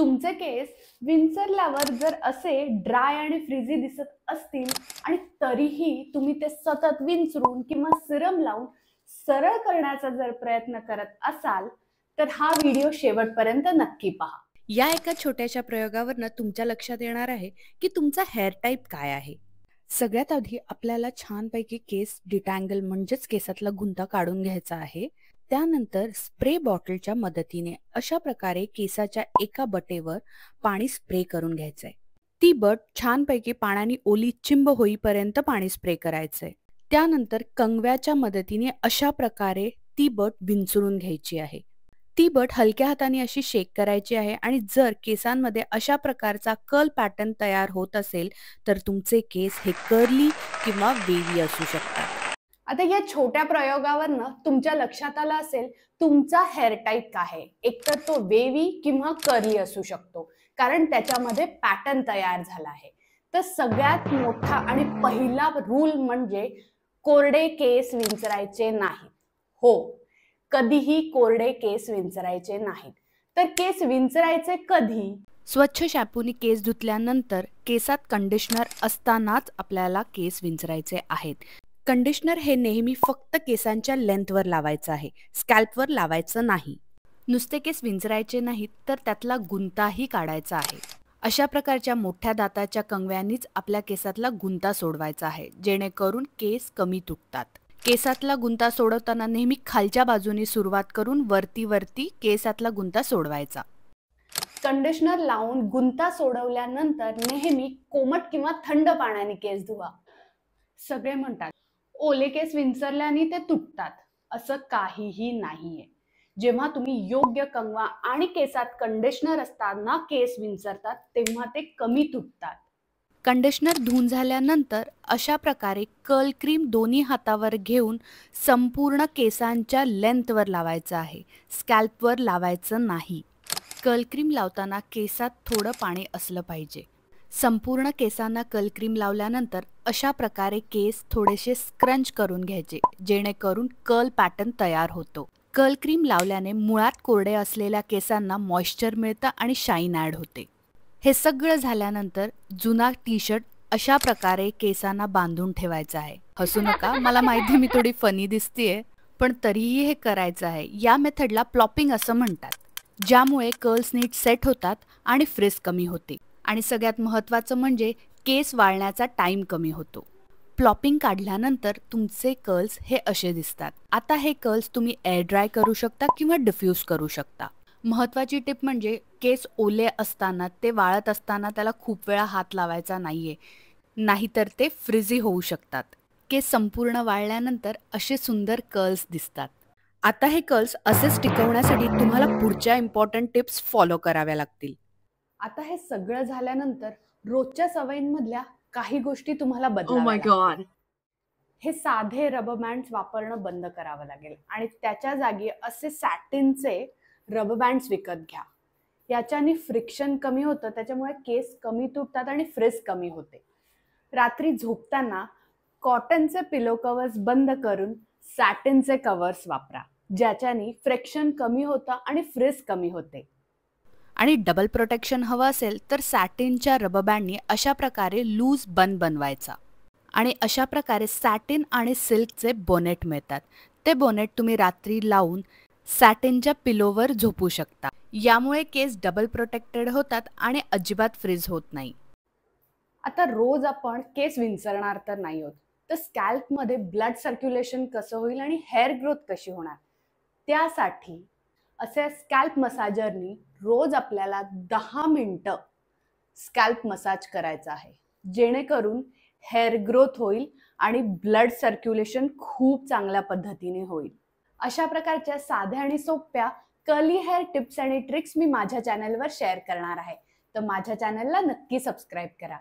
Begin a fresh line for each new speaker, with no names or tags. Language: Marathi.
तुमचे केस विंचरल्यावर जर असे ड्राय आणि फ्रीझी दिसत असतील आणि तरीही तुम्ही ते सतत विंचरून किंवा सिरम लावून सरळ करण्याचा जर प्रयत्न करत असाल तर हा व्हिडिओ शेवटपर्यंत नक्की पहा।
या एका छोट्याशा प्रयोगावरनं तुमच्या लक्षात येणार आहे की तुमचा हेअर टाईप काय आहे। सगळ्यात आधी आपल्याला छानपैकी केस डिटँगल म्हणजेच केसातला गुंता काढून घ्यायचा आहे। त्यानंतर स्प्रे बॉटलच्या मदतीने अशा प्रकारे केसाच्या एका बटेवर पाणी स्प्रे करून घ्यायचंय। ती बट छानपैकी पाण्याने ओली चिंब होईपर्यंत पाणी स्प्रे करायचंय। त्यानंतर कंगव्याच्या मदतीने अशा प्रकारे ती बट विंचरून घ्यायची आहे। ती बट हलक्या हाताने अशी शेक करायची आहे आणि जर केसांमध्ये अशा प्रकारचा कर्ल पॅटर्न तयार होत असेल तर तुमचे केस हे कर्ली किंवा वेव्ही असू शकतात।
आता या छोट्या प्रयोगावरनं तुमच्या लक्षात आलं असेल तुमचा हेअर टाईप काय आहे। एकतर तो वेव्ही किंवा कर्ली असू शकतो कारण त्याच्यामध्ये पॅटर्न तयार झाला आहे। तर सगळ्यात मोठा आणि पहिला रूल म्हणजे कोरडे केस विंचरायचे नाहीत। हो, कधीही कोरडे केस विंचरायचे नाहीत। तर केस विंचरायचे कधी?
स्वच्छ शॅम्पूने केस धुतल्यानंतर केसात कंडिशनर असतानाच आपल्याला केस विंचरायचे आहेत। कंडिशनर हे नेहमी फक्त केसांच्या लेंथवर लावायचं आहे, स्कॅल्पवर लावायचं नाही। नुसते केस विंचरायचे नाहीत तर त्यातला गुंताही काढायचा आहे। अशा प्रकारच्या मोठ्या दाताच्या कंगव्यांनीच आपल्या केसातला गुंता सोडवायचा आहे जेणेकरून केस कमी तुटतात। केसातला गुंता सोडवताना नेहमी खालच्या बाजूने सुरुवात करून वरती वरती केसातला गुंता सोडवायचा।
कंडिशनर लावून गुंता सोडवल्यानंतर नेहमी कोमट किंवा थंड पाण्याने केस धुवा। सगळे म्हणतात ओले केस विंचरल्याने ते तुटतात, असं काहीही नाहीये। जेव्हा तुम्ही योग्य कंगवा आणि केसात कंडिशनर असताना केस विंचरतात तेव्हा ते कमी तुटतात।
कंडिशनर धुवून झाल्यानंतर अशा प्रकारे कर्ल क्रीम दोन्ही हातावर घेऊन संपूर्ण केसांच्या लेंथवर लावायचं आहे, स्कॅल्पवर लावायचं नाही। कर्ल क्रीम लावताना केसात थोडं पाणी असलं पाहिजे। संपूर्ण केसांना कर्ल क्रीम लावल्यानंतर अशा प्रकारे केस थोडेसे स्क्रंच करून घ्यायचे जेणेकरून कर्ल पॅटर्न तयार होतो। कर्ल क्रीम लावल्याने मुळात कोरडे असलेल्या केसांना मॉइश्चर मिळतं आणि शाईन ॲड होते। हे सगळं झाल्यानंतर जुना टी शर्ट अशा प्रकारे केसांना बांधून ठेवायचा आहे। हसू नका, मला माहिती मी थोडी फनी दिसतेय पण तरीही हे करायचं आहे। या मेथडला प्लॉपिंग असं म्हणतात, ज्यामुळे कर्ल्स नीट सेट होतात आणि फ्रिज कमी होते आणि सगळ्यात महत्त्वाचं म्हणजे केस वाळण्याचा टाइम कमी होतो। प्लॉपिंग काढल्यानंतर तुमचे कर्ल्स हे असे दिसतात। आता हे कर्ल्स तुम्ही एअर ड्राय करू शकता किंवा डिफ्यूज करू शकता। महत्त्वाची टिप म्हणजे केस ओले असताना ते वाळत असताना त्याला खूप वेळा हात लावायचा नाहीये, नाहीतर ते फ्रिझी होऊ शकतात। केस संपूर्ण वाळल्यानंतर असे सुंदर कर्ल्स दिसतात। आता हे कर्ल्स असेच टिकवण्यासाठी तुम्हाला पुढच्या इम्पॉर्टंट टिप्स फॉलो कराव्या लागतील।
आता हे सगळं झाल्यानंतर रोजच्या सवयींमधल्या काही गोष्टी तुम्हाला बदलाव्या लागतील। हे साधे रबर बँड्स वापरणं बंद करावं लागेल आणि त्याच्या जागी असे सॅटिनचे रबर बँड्स विकत घ्या। याच्याने फ्रिक्शन कमी होतं, त्याच्यामुळे केस कमी तुटतात आणि फ्रिज कमी होते। रात्री झोपताना कॉटनचे पिलो कव्हर्स बंद करून सॅटिनचे कव्हर्स वापरा, ज्याच्याने फ्रिक्शन कमी होतं आणि फ्रिज कमी होते।
आणि डबल प्रोटेक्शन हवं असेल तर सॅटिनच्या रबर बँडनी अशा प्रकारे लूज बन बनवायचा आणि अशा प्रकारे सॅटिन आणि सिल्कचे बोनेट मिळतात। ते बोनेट तुम्ही रात्री लावून सॅटिनच्या पिलोवर झोपू शकता। यामुळे केस डबल प्रोटेक्टेड होतात आणि अजिबात फ्रीज होत नाही।
आता रोज आपण केस विंचरणार तर नाही आहोत, तर स्कॅल्पमध्ये ब्लड सर्क्युलेशन कसं होईल आणि हेअर ग्रोथ कशी होणार, त्यासाठी असे स्कॅल्प मसाजरनी रोज आपल्याला 10 मिनिटं स्कॅल्प मसाज करायचा आहे, जेणेकरून हेअर ग्रोथ होईल आणि ब्लड सर्क्युलेशन खूप चांगल्या पद्धतीने होईल। अशा प्रकारच्या साध्या आणि सोप्या कर्ली हेअर टिप्स आणि ट्रिक्स मी माझ्या चॅनलवर शेअर करणार आहे, तर माझ्या चॅनलला नक्की सबस्क्राईब करा।